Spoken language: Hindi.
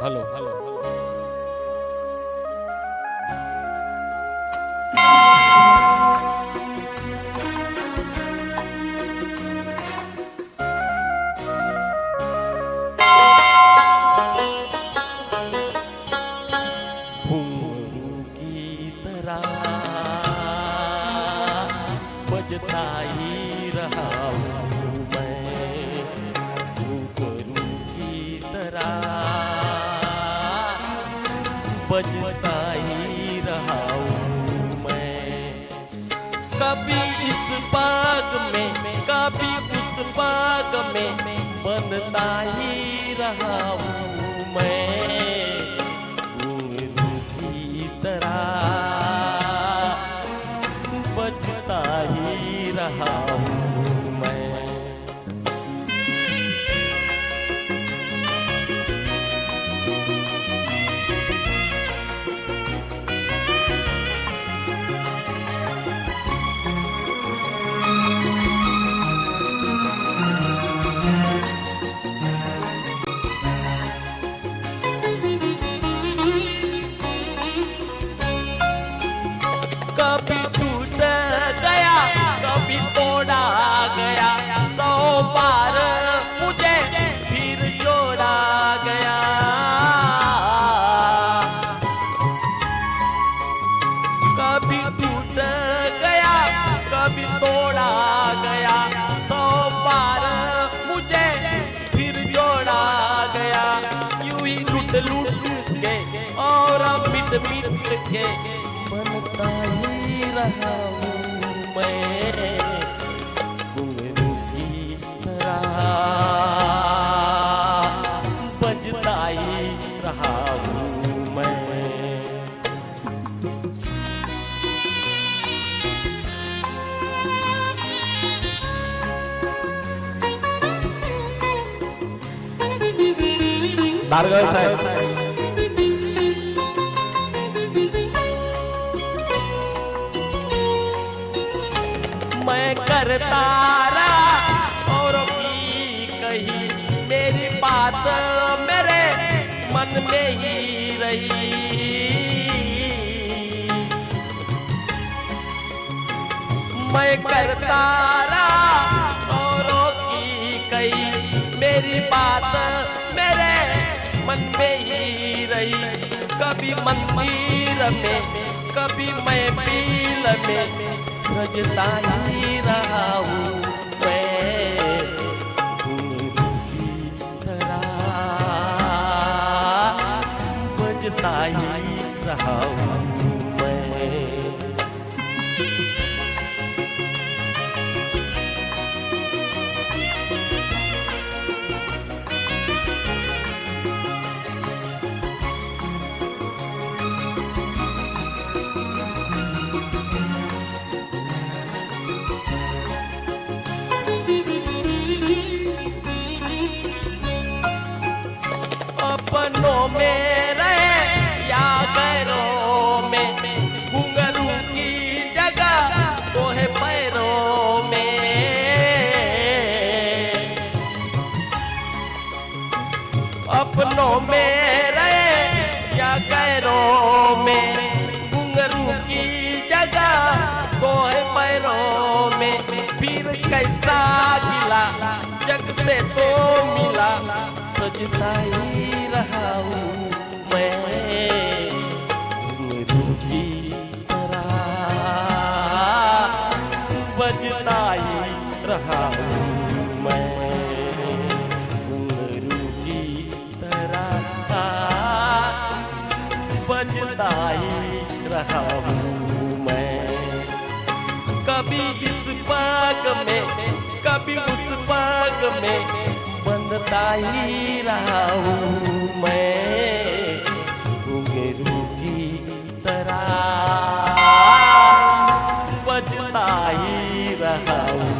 हेलो हेलो बजता ही रहा हूँ मैं घुंघरू की तरह बजता ही रहा हूँ मैं। कभी इस बाग में कभी उस बाग में बनता ही रहा हूँ मैं घुंघरू की तरह बजता ही रहा हूँ मैं। कभी टूट गया कभी तोड़ा गया, 100 बार मुझे फिर जोड़ा गया। कभी टूट गया कभी तोड़ा गया, 100 बार मुझे फिर जोड़ा गया। यूं ही लूट लूट के और मिट मिट के बनता ही रहा हूँ मैं घुंघरू की तरह बजता ही रहा हूँ मैं। भार्गव साहब मैं करता रहा और भी कही मेरी बात मेरे मन में ही रही। मैं करता रहा और भी कही मेरी बात मेरे मन में ही रही। कभी मंदिर में कभी महफिल में सजता ही रहा हूँ मैं घुंघरू की तरह बजता ही रहा हूँ मैं। अपनों में रहे या गैरों में, घुंघरू की जगह तो है पैरों में। अपनों में रहे या गैरों में, घुंघरू की जगह तो है पैरों में। फिर कैसा गिला जग से तो मिला, सजता ही रहा हूँ मैं घुंघरू की तरह बजता ही रहा हूँ मैं घुंघरू की तरह बजता ही रहा हूँ मैं। कभी इस बाग में कभी उस बाग में बनता ही रहा हूँ मैं घुंघरू की तरह बजता ही रहा हूँ।